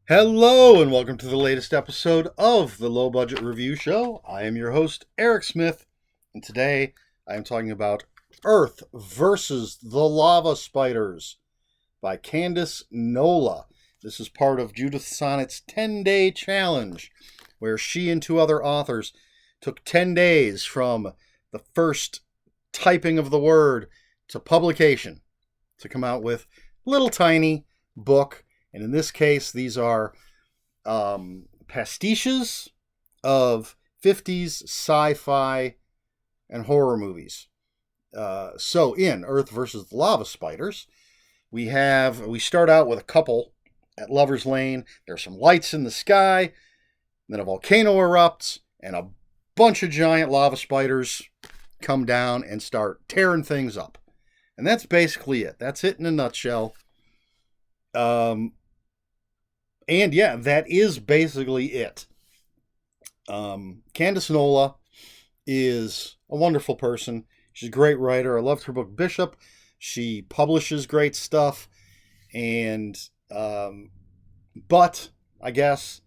Hello, and welcome to the latest episode of the Low Budget Review Show. I am your host, Eric Smith, and today I am talking about Earth versus the Lava Spiders by Candace Nola. This is part of Judith Sonnet's 10-day challenge, where she and two other authors took 10 days from the first typing of the word to publication to come out with a little tiny book. And in this case, these are pastiches of 50s sci-fi and horror movies. So in Earth versus the Lava Spiders, we start out with a couple at Lover's Lane. There's some lights in the sky, then a volcano erupts, and a bunch of giant lava spiders come down and start tearing things up. And that's basically it. That's it in a nutshell. And yeah, that is basically it. Candace Nola is a wonderful person. She's a great writer. I loved her book Bishop. She publishes great stuff. And, but I guess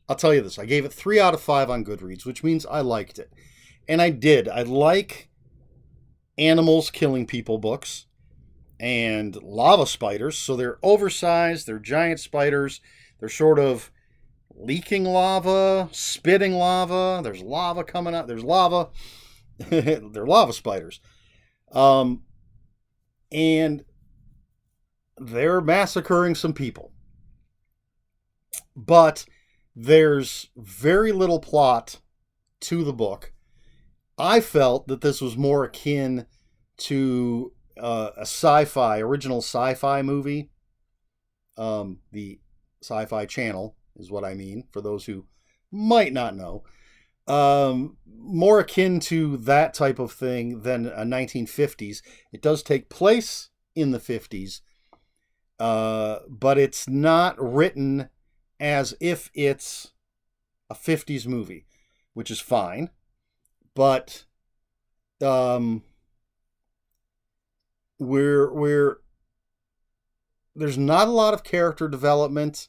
I'll tell you this. I gave it 3 out of 5 on Goodreads, which means I liked it. And I did. I like animals killing people books. And lava spiders, so they're oversized, they're giant spiders, they're sort of leaking lava, spitting lava, there's lava coming out, there's lava, they're lava spiders. And they're massacring some people. But there's very little plot to the book. I felt that this was more akin to a original sci-fi movie. The Sci-Fi Channel is what I mean, for those who might not know. More akin to that type of thing than a 1950s. It does take place in the 50s, but it's not written as if it's a 50s movie, which is fine. But there's not a lot of character development.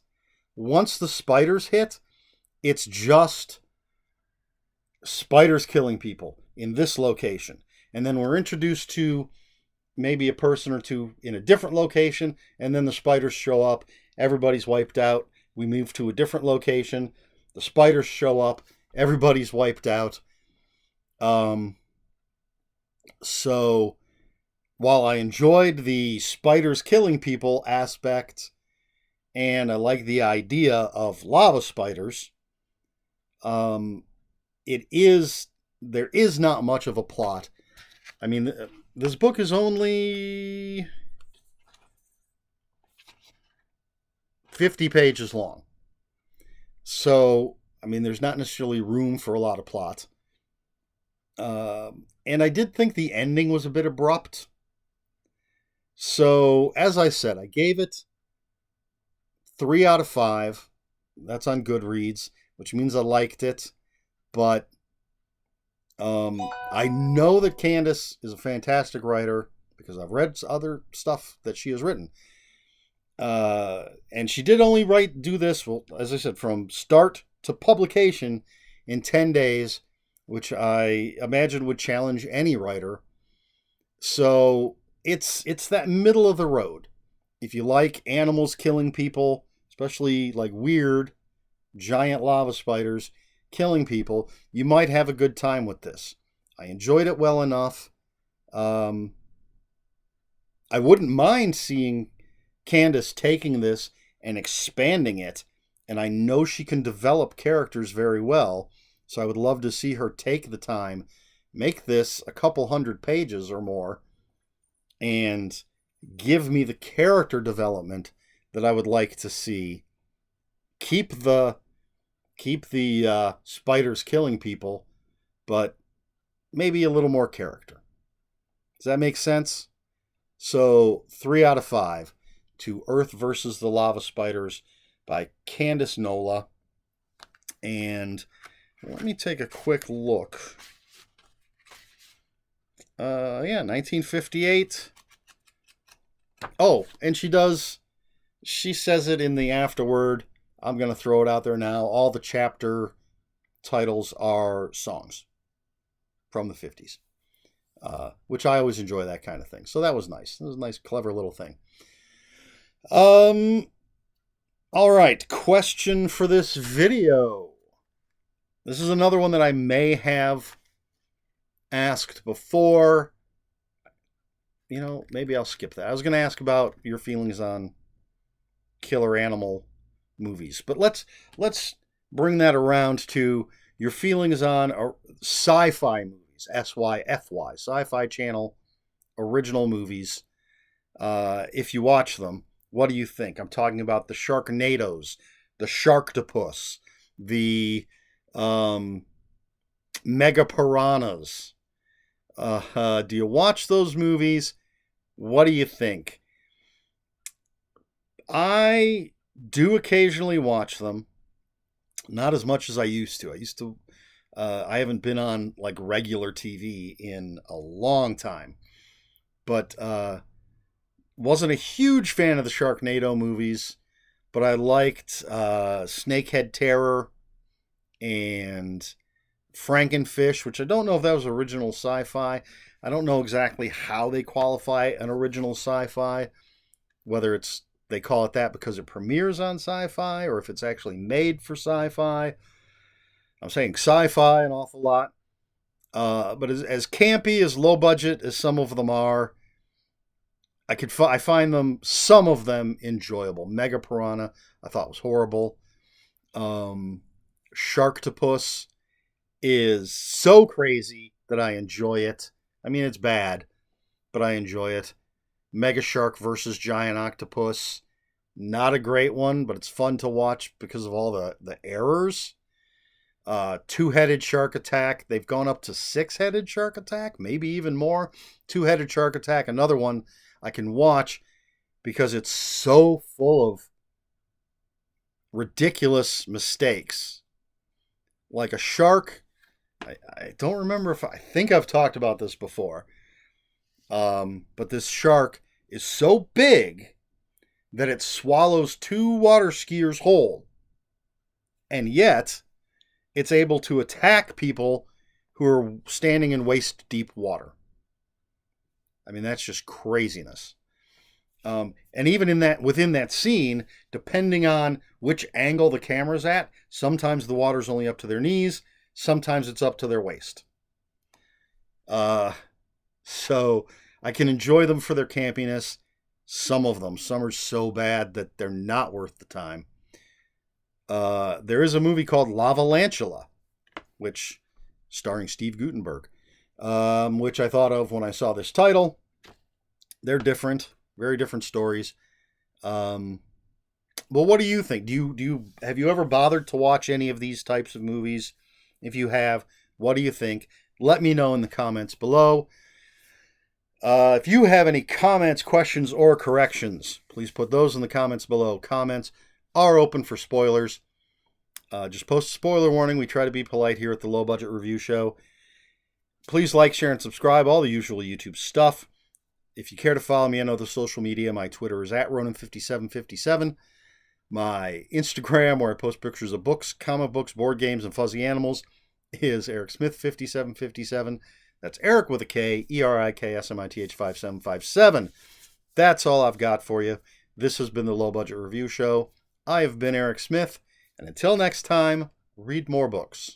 Once the spiders hit, it's just spiders killing people in this location. And then we're introduced to maybe a person or two in a different location, and then the spiders show up. Everybody's wiped out. We move to a different location. The spiders show up. Everybody's wiped out. So while I enjoyed the spiders killing people aspect, and I like the idea of lava spiders, there is not much of a plot. I mean, this book is only 50 pages long. So, I mean, there's not necessarily room for a lot of plot. And I did think the ending was a bit abrupt. So, as I said, I gave it 3 out of 5. That's on Goodreads, which means I liked it. But I know that Candace is a fantastic writer because I've read other stuff that she has written. And she did only do this, well, as I said, from start to publication in 10 days, which I imagine would challenge any writer. So it's that middle of the road. If you like animals killing people, especially like weird giant lava spiders killing people, you might have a good time with this. I enjoyed it well enough. I wouldn't mind seeing Candace taking this and expanding it, and I know she can develop characters very well, so I would love to see her take the time, make this a couple hundred pages or more, and give me the character development that I would like to see. Keep the spiders killing people, but maybe a little more character. Does that make sense? So 3 out of 5 to Earth versus the Lava Spiders by Candace Nola. And let me take a quick look. 1958. Oh, and she does She says it in the afterword. I'm going to throw it out there now. All the chapter titles are songs from the 50s, which I always enjoy that kind of thing. So that was nice. It was a nice, clever little thing. All right. Question for this video. This is another one that I may have asked before. Maybe I'll skip that. I was going to ask about your feelings on killer animal movies, but let's bring that around to your feelings on sci-fi movies, SYFY, Sci-Fi Channel original movies. If you watch them, what do you think? I'm talking about the Sharknadoes, the Sharktopus, the Mega Piranhas. Do you watch those movies? What do you think? I do occasionally watch them. Not as much as I used to. I haven't been on like regular TV in a long time. But wasn't a huge fan of the Sharknado movies. But I liked Snakehead Terror and Frankenfish, which I don't know if that was original sci-fi. I don't know exactly how they qualify an original sci-fi, whether they call it that because it premieres on sci-fi or if it's actually made for sci-fi. I'm saying sci-fi an awful lot. But as campy, as low budget as some of them are, I find some of them enjoyable. Mega Piranha, I thought was horrible. Sharktopus is so crazy that I enjoy it. I mean, it's bad, but I enjoy it. Mega Shark versus Giant Octopus. Not a great one, but it's fun to watch because of all the errors. Two-headed Shark Attack. They've gone up to six-headed Shark Attack, maybe even more. Two-headed Shark Attack, another one I can watch because it's so full of ridiculous mistakes. Like a shark. I don't remember I think I've talked about this before. But this shark is so big that it swallows two water skiers whole. And yet, it's able to attack people who are standing in waist deep water. I mean, that's just craziness. And even within that scene, depending on which angle the camera's at, sometimes the water's only up to their knees, sometimes it's up to their waist. So I can enjoy them for their campiness. Some are so bad that they're not worth the time. There is a movie called Lavalantula, which starring Steve Guttenberg, which I thought of when I saw this title. They're different, very different stories. Well, what do you think? Have you ever bothered to watch any of these types of movies? If you have, what do you think? Let me know in the comments below. If you have any comments, questions, or corrections, please put those in the comments below. Comments are open for spoilers. Just post a spoiler warning. We try to be polite here at the Low Budget Review Show. Please like, share, and subscribe. All the usual YouTube stuff. If you care to follow me on other social media, my Twitter is @Ronan5757. My Instagram, where I post pictures of books, comic books, board games, and fuzzy animals, is EricSmith5757. That's Eric with a K, ERIKSMITH 5757. That's all I've got for you. This has been the Low Budget Review Show. I have been Eric Smith, and until next time, read more books.